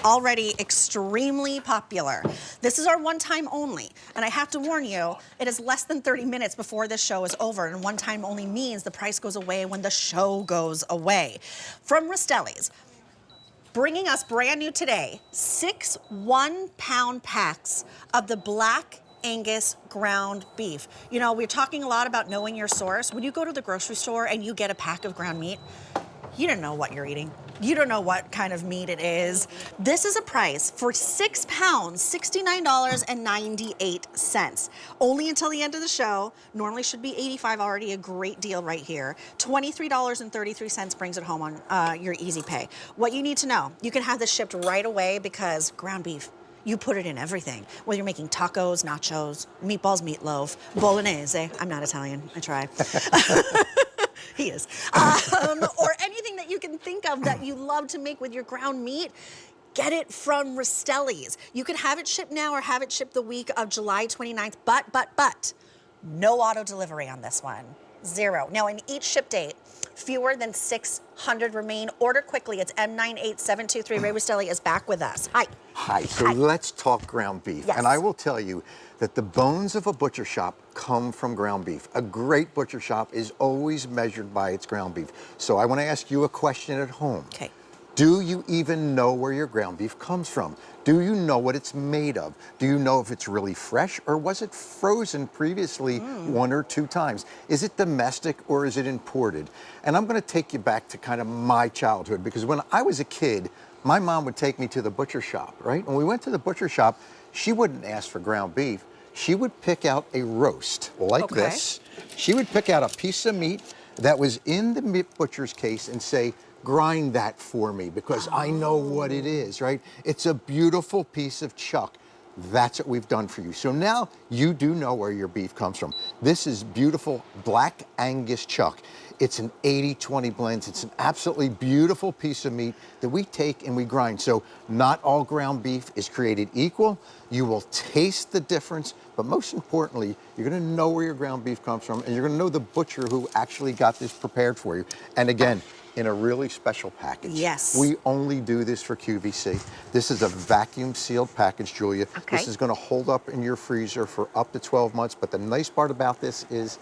already extremely popular. This is our one time only, and I have to warn you, it is less than 30 minutes before this show is over, and one time only means the price goes away when the show goes away. From Rastelli's, bringing us brand new today, 6 1-pound packs of the Black Angus ground beef. You know, we're talking a lot about knowing your source. When you go to the grocery store and you get a pack of ground meat, you don't know what you're eating. You don't know what kind of meat it is. This is a price for 6 pounds, $69.98. Only until the end of the show. Normally should be $85, already a great deal right here. $23.33 brings it home on your easy pay. What you need to know, you can have this shipped right away because ground beef, you put it in everything. Whether you're making tacos, nachos, meatballs, meatloaf, bolognese. I'm not Italian, I try. He is. Or anything that you can think of that you love to make with your ground meat, get it from Rastelli's. You can have it shipped now or have it shipped the week of July 29th, but, no auto delivery on this one. 0. Now, in each ship date, fewer than 600 remain. Order quickly. It's M98723. Ray Rastelli is back with us. Hi. Hi. So let's talk ground beef. Yes. And I will tell you that the bones of a butcher shop come from ground beef. A great butcher shop is always measured by its ground beef. So I want to ask you a question at home. Okay. Do you even know where your ground beef comes from? Do you know what it's made of? Do you know if it's really fresh or was it frozen previously 1 or 2 times? Is it domestic or is it imported? And I'm going to take you back to kind of my childhood because when I was a kid, my mom would take me to the butcher shop, right? When we went to the butcher shop, she wouldn't ask for ground beef. She would pick out a roast like this. She would pick out a piece of meat that was in the meat butcher's case and say, grind that for me because I know what it is, right? It's a beautiful piece of chuck. That's what we've done for you. So now you do know where your beef comes from. This is beautiful Black Angus chuck. It's an 80-20 blend. It's an absolutely beautiful piece of meat that we take and we grind. So not all ground beef is created equal. You will taste the difference, but most importantly, you're gonna know where your ground beef comes from and you're gonna know the butcher who actually got this prepared for you. And again, in a really special package. Yes. We only do this for QVC. This is a vacuum sealed package, Julia. Okay. This is gonna hold up in your freezer for up to 12 months, but the nice part about this is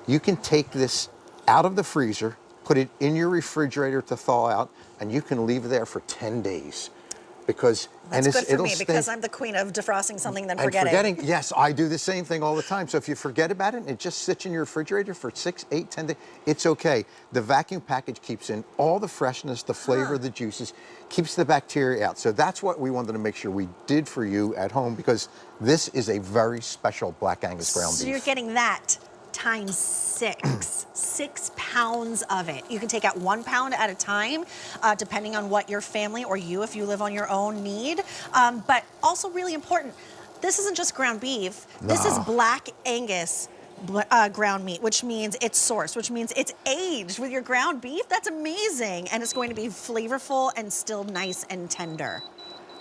you can take this out of the freezer, put it in your refrigerator to thaw out, and you can leave it there for 10 days. Because That's good for me because I'm the queen of defrosting something then forgetting. Yes, I do the same thing all the time. So if you forget about it and it just sits in your refrigerator for 6, 8, 10 days, it's okay. The vacuum package keeps in all the freshness, the flavor, the juices, keeps the bacteria out. So that's what we wanted to make sure we did for you at home because this is a very special Black Angus ground beef. So you're getting that times 6. 6 pounds of it. You can take out 1 pound at a time, depending on what your family or you, if you live on your own, need. But also really important, this isn't just ground beef. No. This is Black Angus ground meat, which means it's sourced, which means it's aged with your ground beef. That's amazing. And it's going to be flavorful and still nice and tender.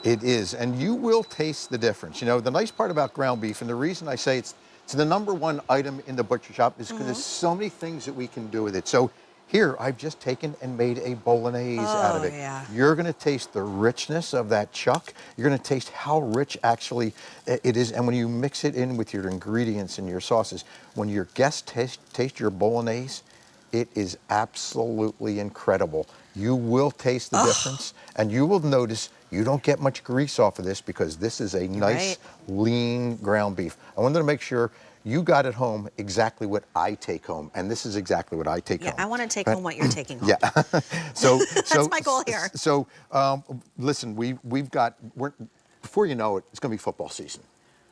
It is, and you will taste the difference. You know, the nice part about ground beef, and the reason I say it's the #1 item in the butcher shop is because there's so many things that we can do with it. So here, I've just taken and made a bolognese out of it. Yeah. You're gonna taste the richness of that chuck. You're gonna taste how rich actually it is. And when you mix it in with your ingredients and your sauces, when your guests taste your bolognese, it is absolutely incredible. You will taste the difference and you will notice you don't get much grease off of this because this is a nice, lean ground beef. I wanted to make sure you got at home exactly what I take home, and this is exactly what I take home. I want to take home what you're taking home. Yeah. That's my goal here. So, listen, before you know it, it's going to be football season,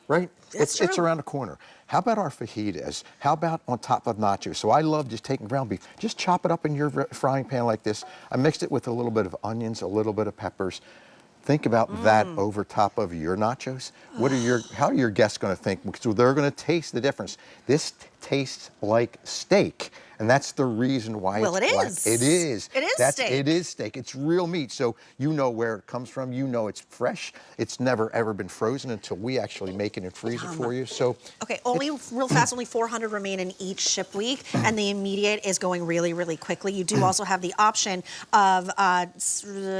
right? It's around the corner. How about our fajitas? How about on top of nachos? So I love just taking ground beef. Just chop it up in your frying pan like this. I mixed it with a little bit of onions, a little bit of peppers. Think about that over top of your nachos. How are your guests going to think? Because they're going to taste the difference. This tastes like steak. And that's the reason why Well, it's it black. is. It is. It is steak. It is steak. It's real meat. So you know where it comes from. You know it's fresh. It's never ever been frozen until we actually make it and freeze it for you. So okay, only real fast, only 400 remain in each ship week, and the immediate is going really, really quickly. You do also have the option of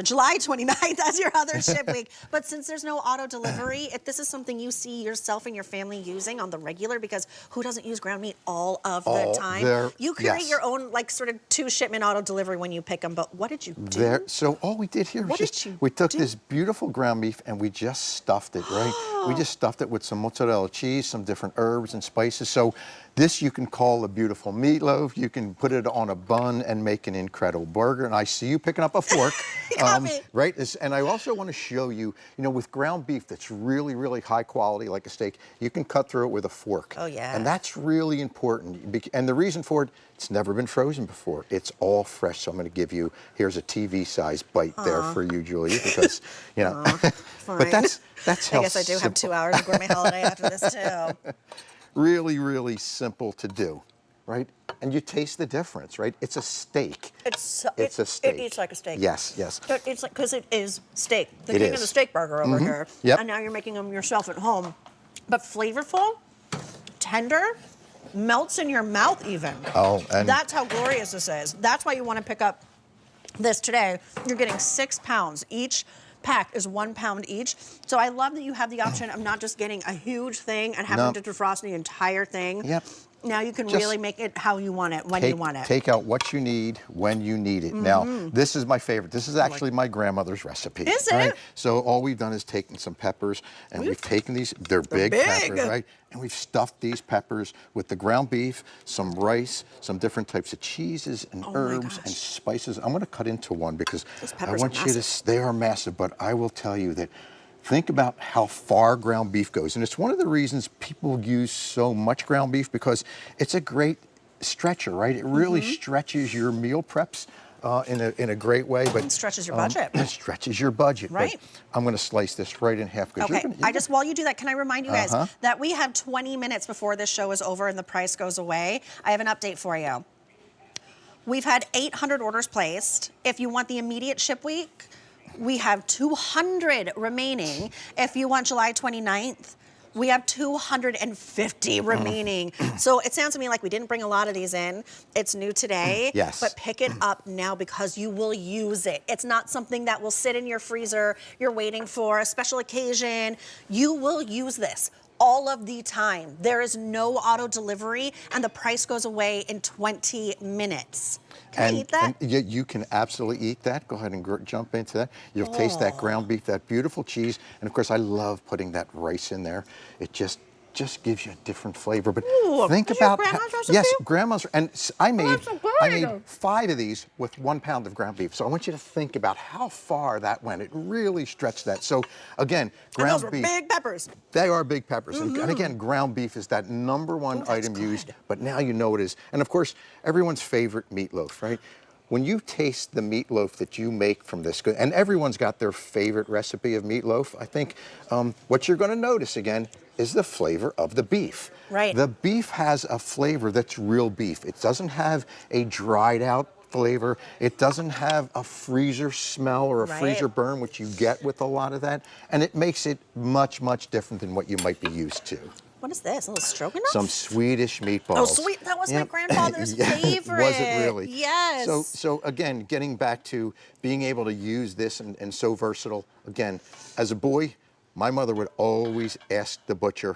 July 29th as your other ship week. But since there's no auto delivery, if this is something you see yourself and your family using on the regular, because who doesn't use ground meat all of the time? You create your own, like, sort of 2-shipment auto delivery when you pick them. But what did you do? So all we did here was we took this beautiful ground beef and we just stuffed it, right? We just stuffed it with some mozzarella cheese, some different herbs and spices. So this you can call a beautiful meatloaf. You can put it on a bun and make an incredible burger. And I see you picking up a fork. Right? And I also want to show you, you know, with ground beef that's really, really high quality, like a steak, you can cut through it with a fork. Oh, yeah. And that's really important. And the reason for it, it's never been frozen before. It's all fresh. So I'm going to give you, here's a TV-sized bite there for you, Julia, because, you know. But that's how I guess I do have 2 hours of gourmet holiday after this, too. Really, really simple to do, right? And you taste the difference, right? It's a steak. It's a steak. It eats like a steak. Yes, yes. It's like, because it is steak. The It king is. of the steak burger over here. Yep. And now you're making them yourself at home. But flavorful, tender, melts in your mouth even. Oh, and that's how glorious this is. That's why you want to pick up this today. You're getting 6 pounds. Each pack is 1 pound each. So I love that you have the option of not just getting a huge thing and having to defrost the entire thing. Yep. Now you can really make it how you want it, when you want it. Take out what you need when you need it. Now, this is my favorite. This is actually my grandmother's recipe. Is it? Right? So all we've done is taken some peppers, and we've taken these, they're big peppers, right? And we've stuffed these peppers with the ground beef, some rice, some different types of cheeses and herbs and spices. I'm going to cut into one because I want you to, they are massive, but I will tell you that think about how far ground beef goes. And it's one of the reasons people use so much ground beef, because it's a great stretcher, right? It really stretches your meal preps in a great way. But it stretches your budget. It stretches your budget. Right. But I'm going to slice this right in half. Okay, while you do that, can I remind you guys that we have 20 minutes before this show is over and the price goes away. I have an update for you. We've had 800 orders placed. If you want the immediate ship week, we have 200 remaining. If you want July 29th, we have 250 remaining. So it sounds to me like we didn't bring a lot of these in. It's new today. Yes. But pick it up now because you will use it. It's not something that will sit in your freezer. You're waiting for a special occasion. You will use this all of the time. There is no auto delivery, and the price goes away in 20 minutes. Can I eat that? And you can absolutely eat that. Go ahead and jump into that. You'll taste that ground beef, that beautiful cheese, and of course I love putting that rice in there. It just gives you a different flavor. But think about grandma's recipe? Yes, grandma's, and I made 5 of these with 1 pound of ground beef. So I want you to think about how far that went. It really stretched that. So again, ground beef. And those were big peppers. They are big peppers. And again, ground beef is that #1 item used, but now you know it is. And of course, everyone's favorite meatloaf, right? When you taste the meatloaf that you make from this, and everyone's got their favorite recipe of meatloaf, I think what you're going to notice again is the flavor of the beef. Right. The beef has a flavor that's real beef. It doesn't have a dried out flavor. It doesn't have a freezer smell or a freezer burn, which you get with a lot of that. And it makes it much, much different than what you might be used to. What is this? A little stroganoff? Some Swedish meatballs. Oh, sweet. That was my grandfather's favorite. Was it really? Yes. So again, getting back to being able to use this and so versatile. Again, as a boy, my mother would always ask the butcher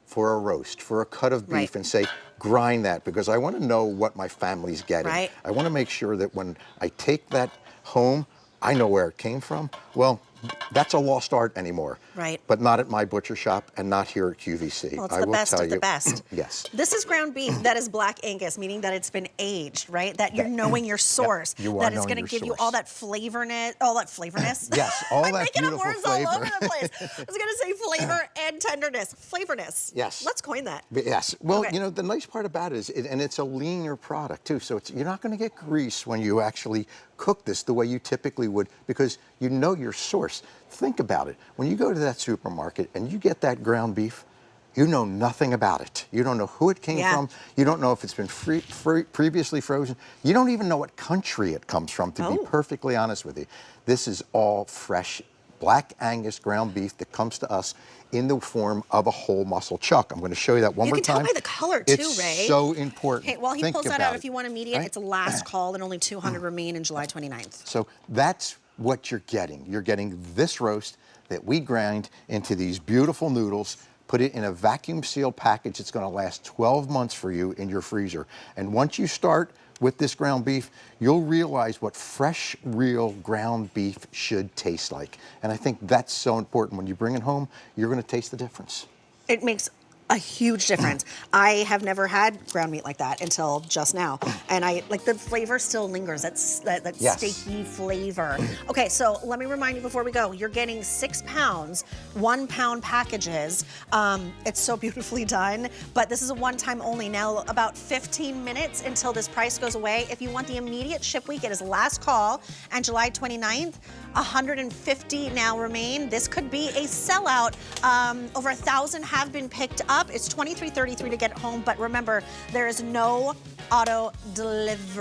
for a roast, for a cut of beef, and say, grind that, because I want to know what my family's getting. Right. I want to make sure that when I take that home, I know where it came from. Well, that's a lost art anymore. Right. But not at my butcher shop and not here at QVC. Well, it's the best of the best. Yes. This is ground beef that is black Angus, meaning that it's been aged, right? That you're knowing your source. You are that it's knowing going your to give you source. all that flavorness. All that flavorness. Yes, all I'm that making up beautiful words flavor. all over the place. I was going to say flavor and tenderness. Flavorness. Yes. Let's coin that. Yes. Well, Okay. you know, the nice part about it is, and it's a leaner product too, so you're not going to get grease when you actually cook this the way you typically would, because you know your source. Think about it. When you go to that supermarket and you get that ground beef, You know nothing about it. You don't know who it came from. You don't know if it's been previously frozen. You don't even know what country it comes from, to be perfectly honest with you. This is all fresh black Angus ground beef that comes to us in the form of a whole muscle chuck. I'm going to show you that one more time. You can tell by the color too, Ray. It's so important. Okay, while he pulls that out, if you want immediate, right? it's last call and only 200 remain in July 29th. So that's what you're getting. You're getting this roast that we grind into these beautiful noodles, put it in a vacuum sealed package. It's going to last 12 months for you in your freezer. And once you start with this ground beef, you'll realize what fresh, real ground beef should taste like. And I think that's so important. When you bring it home, you're going to taste the difference. It makes a huge difference. I have never had ground meat like that until just now. And the flavor still lingers, that steaky flavor. Okay, so let me remind you before we go, you're getting 6 pounds, 1 pound packages. It's so beautifully done, but this is a one-time only. Now, about 15 minutes until this price goes away. If you want the immediate ship week, it is last call, and July 29th, 150 now remain. This could be a sellout. Over 1,000 have been picked up. It's $23.33 to get it home, but remember, there is no auto delivery.